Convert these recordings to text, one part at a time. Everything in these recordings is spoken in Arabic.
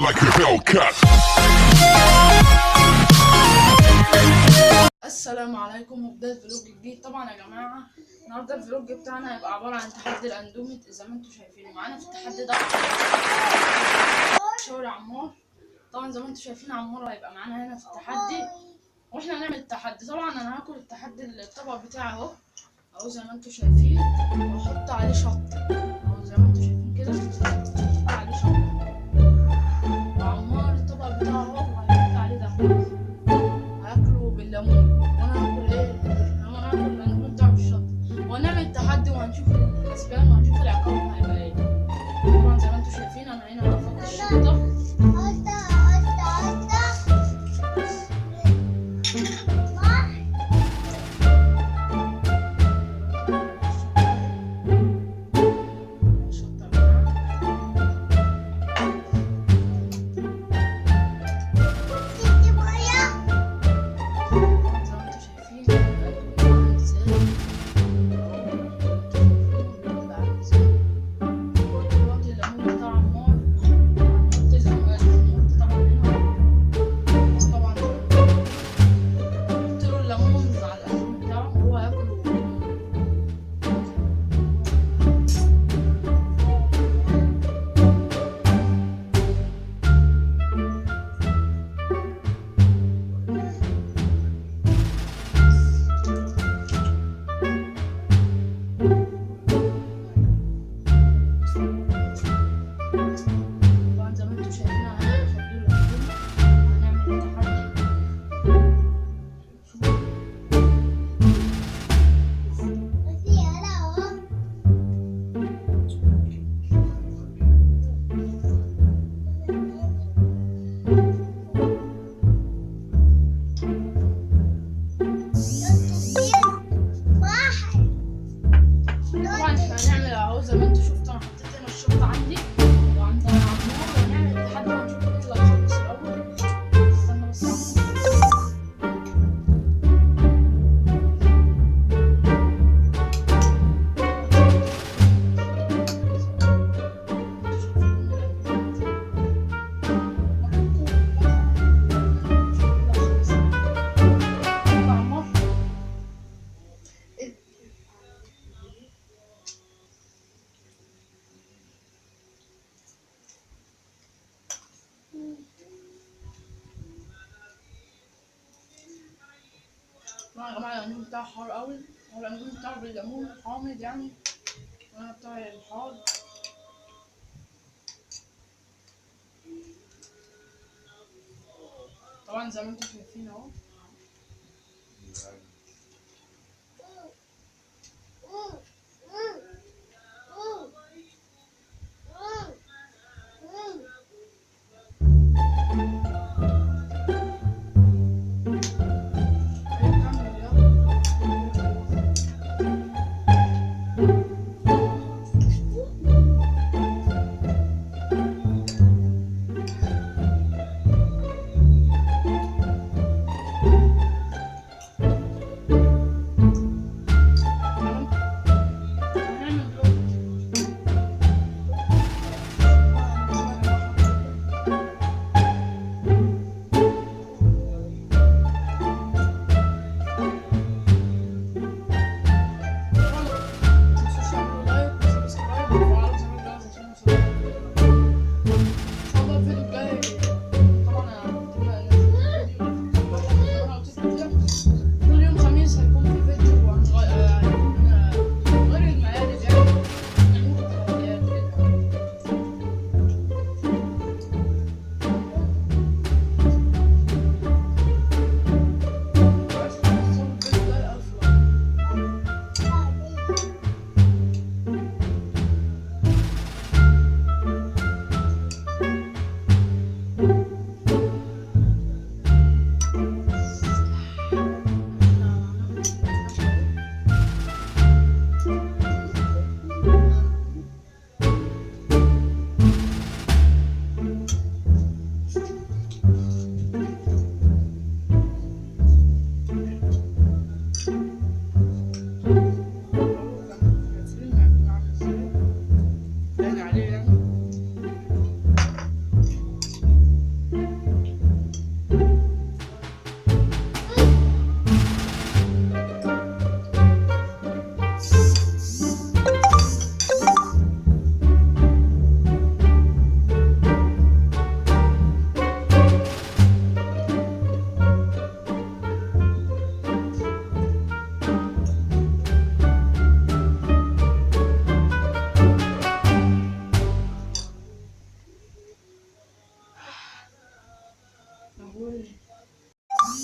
like a Hellcat. السلام عليكم وبداية فلوج جديد. طبعا يا جماعة النهارده الفلوج بتاعنا هيبقى عبارة عن تحدي الاندوميت زي ما انتم شايفين. معانا في التحدي ده شاور عمار. طبعا زي ما انتم شايفين عمار هيبقى معانا هنا في التحدي واحنا هنعمل التحدي. طبعا انا هاكل التحدي الطبق بتاعي اهو زي ما انتم شايفين، واحط عليه شطة اهو زي ما انتم شايفين كده، احط عليه شطة. وعمار الطبق بتاعه اهو وهيحط عليه ده، هاكله بالليمون. وانا هاكل انا هاكل الليمون بتاعه بالشطة. وهنعمل التحدي وهنشوف الكسبان وهنشوف العقاب هيبقى ايه. طبعا زي ما انتم شايفين انا هنا هحط الشطة. طبعا احنا هنعمل اهو زي ما انتوا شفتوا، انا حطيت هنا الشطة عندي وعند عمار. هنعمل التحدي ونشوف مين اللي هيخلص الاول. استنى بس. طبعا يا جماعة الليمون بتاعه حار قوي، هو الليمون بتاعه بالليمون حامض يعني، وانا بتاعي الحار. طبعا زي ما انتوا شايفين اهو.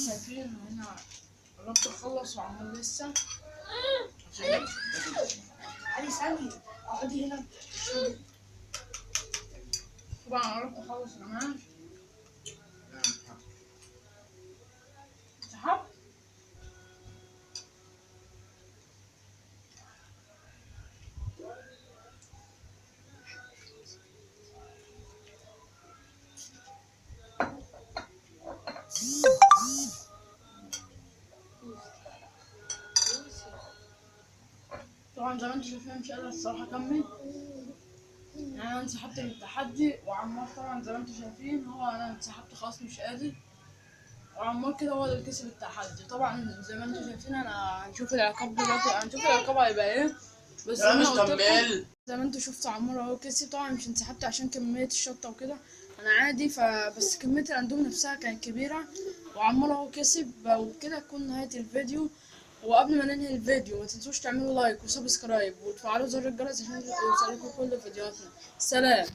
شايفين هنا قربت اخلص وعمال لسه. علي ثانية اقعدي هنا. طبعا قربت اخلص يا جماعة. سحبت. طبعا زي ما انتم شايفين مش قادرة الصراحة اكمل. يعني انا انسحبت من التحدي، وعمار طبعا زي ما انتم شايفين انا انسحبت خلاص مش قادر، وعمار كده هو اللي كسب التحدي. طبعا زي ما انتم شايفين هنشوف العقاب دلوقتي، هنشوف العقاب هيبقى ايه. بس لا مش انا قلت لكم كمل. زي ما انتم شفتوا عمار اهو كسب. طبعا مش انسحبت عشان كمية الشطة وكده، انا عادي، فبس كمية الاندومي نفسها كانت كبيرة، وعمار اهو كسب. وبكده تكون نهاية الفيديو. وقبل ما ننهي الفيديو ما تنسوش تعملوا لايك وسبسكرايب وتفعلوا زر الجرس عشان يوصلكوا كل فيديوهاتنا. سلام.